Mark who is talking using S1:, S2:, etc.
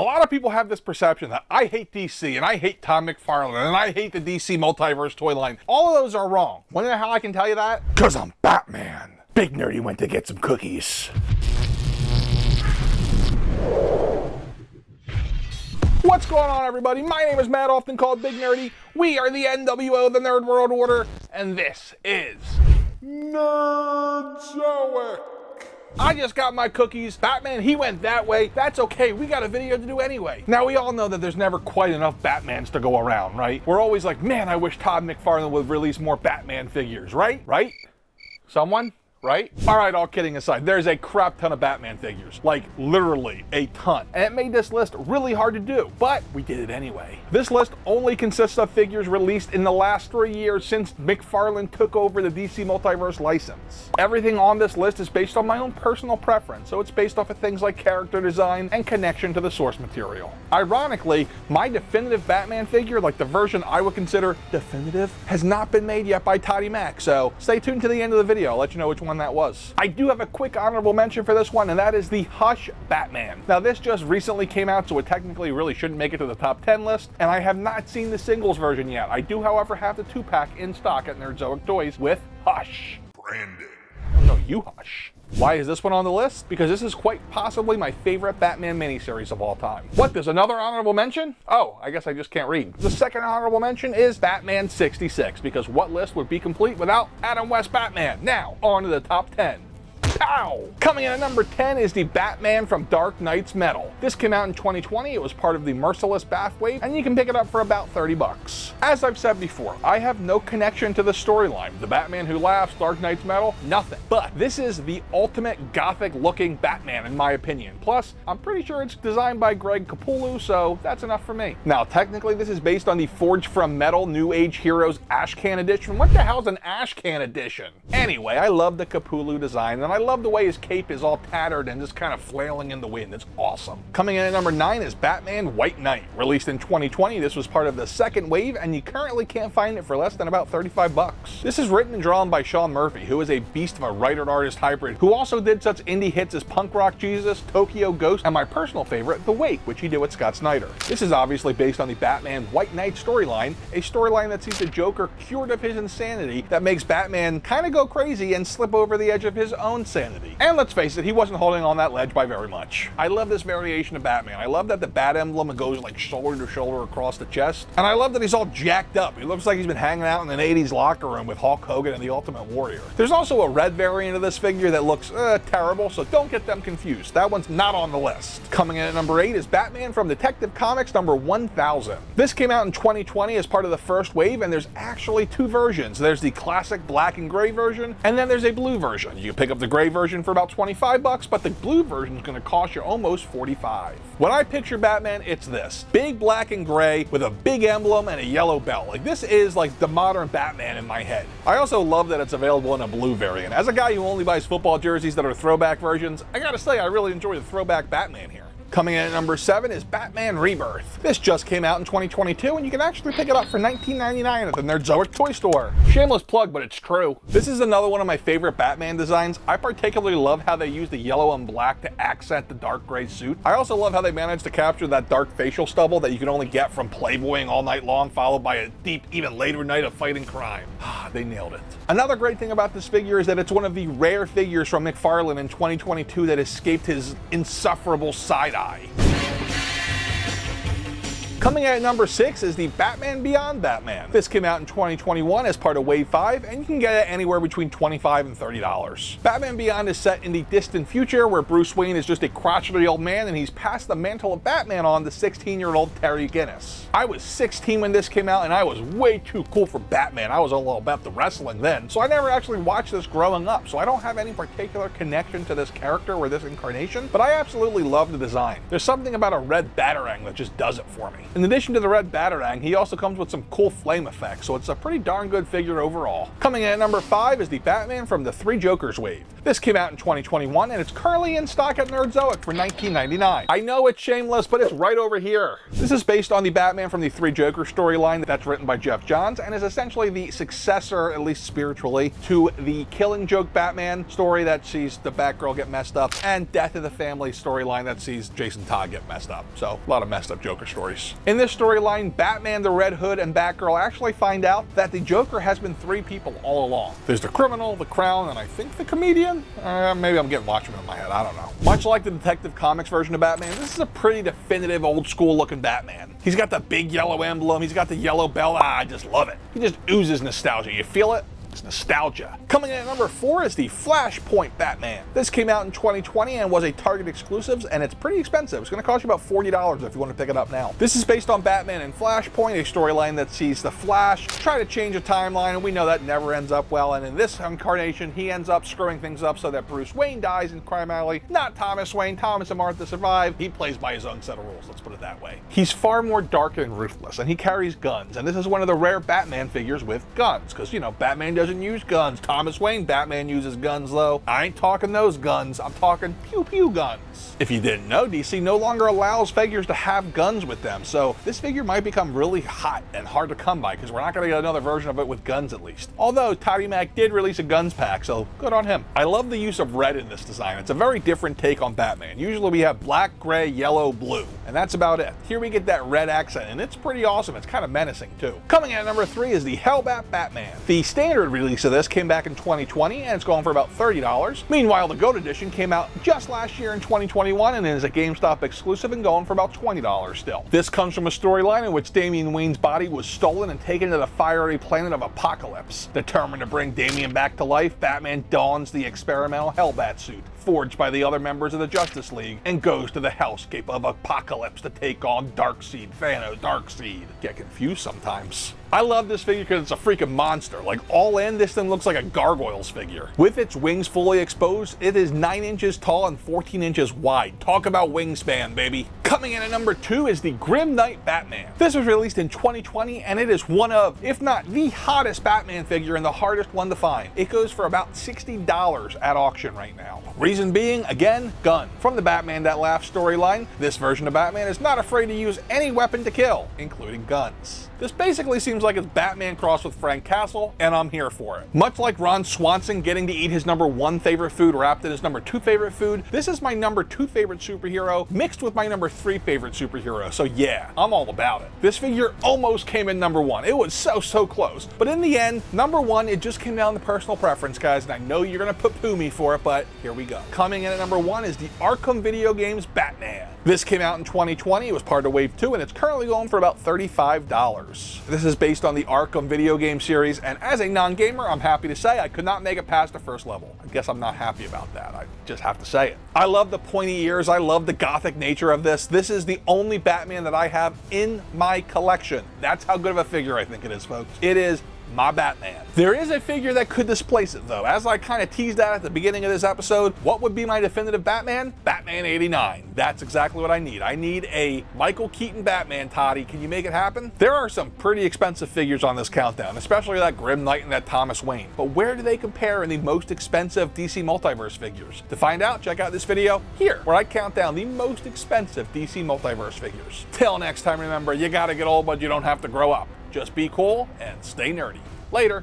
S1: lot of people have this perception that I hate DC and I hate Todd McFarlane and I hate the DC Multiverse toy line. All of those are wrong. Wanna know how I can tell you that? Cause I'm Batman. Big Nerdy went to get some cookies. What's going on, everybody? My name is Matt, often called Big Nerdy. We are the NWO, the Nerd World Order, and this is Nerdzoic. I just got my cookies. Batman, he went that way. That's okay, we got a video to do anyway. Now, we all know that there's never quite enough Batmans to go around, right? We're always like, man, I wish Todd McFarlane would release more Batman figures, right? Right? Someone? Right? All right, all kidding aside, there's a crap ton of Batman figures, like literally a ton. And it made this list really hard to do, but we did it anyway. This list only consists of figures released in the last 3 years since McFarlane took over the DC Multiverse license. Everything on this list is based on my own personal preference, so it's based off of things like character design and connection to the source material. Ironically, my definitive Batman figure, like the version I would consider definitive, has not been made yet by Toddy Mac, so stay tuned to the end of the video. I'll let you know which one that was. I do have a quick honorable mention for this one, and that is the Hush Batman. Now, this just recently came out, so it technically really shouldn't make it to the top 10 list, and I have not seen the singles version yet. I do, however, have the 2-pack in stock at Nerdzoic Toys with Hush. Branding. Oh, no, you hush. Why is this one on the list? Because this is quite possibly my favorite Batman miniseries of all time. What, there's another honorable mention? Oh, I guess I just can't read. The second honorable mention is Batman 66, because what list would be complete without Adam West Batman? Now, on to the top 10. Pow! Coming in at number 10 is the Batman from Dark Knight's Metal. This came out in 2020, it was part of the Merciless Bath Wave, and you can pick it up for about 30 bucks. As I've said before, I have no connection to the storyline. The Batman Who Laughs, Dark Knight's Metal, nothing. But this is the ultimate gothic looking Batman in my opinion. Plus, I'm pretty sure it's designed by 𝐒𝐈𝐒𝐄𝐝, so that's enough for me. Now, technically this is based on the Forged from Metal New Age Heroes Ash Can Edition. What the hell's an Ash Can Edition? Anyway, I love the 𝐒𝐈𝐿u design, and I love the way his cape is all tattered and just kind of flailing in the wind. It's awesome. Coming in at number 9 is Batman White Knight. Released in 2020, this was part of the second wave, and you currently can't find it for less than about 35 bucks. This is written and drawn by Sean Murphy, who is a beast of a writer-artist hybrid, who also did such indie hits as Punk Rock Jesus, Tokyo Ghost, and my personal favorite, The Wake, which he did with Scott Snyder. This is obviously based on the Batman White Knight storyline, a storyline that sees the Joker cured of his insanity that makes Batman kind of go crazy and slip over the edge of his own sanity. And let's face it, he wasn't holding on that ledge by very much. I love this variation of Batman. I love that the bat emblem goes like shoulder to shoulder across the chest. And I love that he's all jacked up. He looks like he's been hanging out in an 80s locker room with Hulk Hogan and the Ultimate Warrior. There's also a red variant of this figure that looks terrible, so don't get them confused. That one's not on the list. Coming in at number 8 is Batman from Detective Comics number 1000. This came out in 2020 as part of the first wave, and there's actually 2 versions. There's the classic black and gray version, and then there's a blue version. You can pick up the gray version for about 25 bucks, but the blue version is going to cost you almost 45. When I picture Batman, it's this. Big black and gray with a big emblem and a yellow belt. Like, this is like the modern Batman in my head. I also love that it's available in a blue variant. As a guy who only buys football jerseys that are throwback versions, I gotta say I really enjoy the throwback Batman here. Coming in at number 7 is Batman Rebirth. This just came out in 2022, and you can actually pick it up for $19.99 at the Nerdzoic toy store. Shameless plug, but it's true. This is another one of my favorite Batman designs. I particularly love how they use the yellow and black to accent the dark gray suit. I also love how they managed to capture that dark facial stubble that you can only get from playboying all night long, followed by a deep, even later night of fighting crime. They nailed it. Another great thing about this figure is that it's one of the rare figures from McFarlane in 2022 that escaped his insufferable side-eye. Coming at number 6 is the Batman Beyond Batman. This came out in 2021 as part of Wave 5, and you can get it anywhere between $25 and $30. Batman Beyond is set in the distant future where Bruce Wayne is just a crotchety old man, and he's passed the mantle of Batman on to 16-year-old Terry Guinness. I was 16 when this came out, and I was way too cool for Batman. I was all about the wrestling then, so I never actually watched this growing up, so I don't have any particular connection to this character or this incarnation, but I absolutely love the design. There's something about a red Batarang that just does it for me. In addition to the red Batarang, he also comes with some cool flame effects, so it's a pretty darn good figure overall. Coming in at number 5 is the Batman from the Three Jokers wave. This came out in 2021 and it's currently in stock at Nerdzoic for $19.99. I know it's shameless, but it's right over here. This is based on the Batman from the Three Jokers storyline that's written by Jeff Johns and is essentially the successor, at least spiritually, to the Killing Joke Batman story that sees the Batgirl get messed up and Death of the Family storyline that sees Jason Todd get messed up. So a lot of messed up Joker stories. In this storyline, Batman, the Red Hood, and Batgirl actually find out that the Joker has been 3 people all along. There's the criminal, the clown, and I think the comedian? Maybe I'm getting Watchmen in my head, I don't know. Much like the Detective Comics version of Batman, this is a pretty definitive old school looking Batman. He's got the big yellow emblem, he's got the yellow belt, I just love it. He just oozes nostalgia, you feel it? It's nostalgia. Coming in at number 4 is the Flashpoint Batman. This came out in 2020 and was a Target exclusive, and it's pretty expensive. It's going to cost you about $40 if you want to pick it up now. This is based on Batman and Flashpoint, a storyline that sees the Flash try to change a timeline, and we know that never ends up well, and in this incarnation, he ends up screwing things up so that Bruce Wayne dies in Crime Alley. Not Thomas Wayne. Thomas and Martha survive. He plays by his own set of rules, let's put it that way. He's far more dark and ruthless, and he carries guns, and this is one of the rare Batman figures with guns, because, you know, Batman doesn't use guns. Thomas Wayne Batman uses guns though. I ain't talking those guns, I'm talking pew pew guns. If you didn't know, DC no longer allows figures to have guns with them, so this figure might become really hot and hard to come by because we're not going to get another version of it with guns at least. Although Toddy Mac did release a guns pack, so good on him. I love the use of red in this design. It's a very different take on Batman. Usually we have black, gray, yellow, blue, and that's about it. Here we get that red accent, and it's pretty awesome. It's kind of menacing too. Coming in at number 3 is the Hellbat Batman. The standard release of this came back in 2020 and it's going for about $30. Meanwhile, the GOAT edition came out just last year in 2021 and is a GameStop exclusive and going for about $20 still. This comes from a storyline in which Damian Wayne's body was stolen and taken to the fiery planet of Apocalypse. Determined to bring Damian back to life, Batman dons the experimental Hellbat suit, forged by the other members of the Justice League, and goes to the hellscape of Apocalypse to take on Darkseid. Thanos, Darkseid. Get confused sometimes. I love this figure because it's a freaking monster. Like, all in, this thing looks like a Gargoyles figure. With its wings fully exposed, it is 9 inches tall and 14 inches wide. Talk about wingspan, baby. Coming in at number 2 is the Grim Knight Batman. This was released in 2020 and it is one of, if not the hottest Batman figure and the hardest one to find. It goes for about $60 at auction right now. Reason being, again, gun. From the Batman That Laughs storyline, this version of Batman is not afraid to use any weapon to kill, including guns. This basically seems like it's Batman crossed with Frank Castle, and I'm here for it. Much like Ron Swanson getting to eat his number 1 favorite food wrapped in his number 2 favorite food, this is my number 2 favorite superhero mixed with my number 3 favorite superhero, so yeah, I'm all about it. This figure almost came in number 1. It was so close. But in the end, number 1, it just came down to personal preference, guys, and I know you're gonna poo me for it, but here we go. Coming in at number 1 is the Arkham Video Games Batman. This came out in 2020, it was part of Wave 2, and it's currently going for about $35. This is based on the Arkham video game series, and as a non-gamer, I'm happy to say I could not make it past the first level. I guess I'm not happy about that, I just have to say it. I love the pointy ears, I love the gothic nature of this. This is the only Batman that I have in my collection. That's how good of a figure I think it is, folks. It is my Batman. There is a figure that could displace it though. As I kind of teased at the beginning of this episode, what would be my definitive Batman? Batman 89. That's exactly what I need. I need a Michael Keaton Batman, Toddy. Can you make it happen? There are some pretty expensive figures on this countdown, especially that Grim Knight and that Thomas Wayne. But where do they compare in the most expensive DC Multiverse figures? To find out, check out this video here, where I count down the most expensive DC Multiverse figures. Till next time, remember, you gotta get old, but you don't have to grow up. Just be cool and stay nerdy. Later.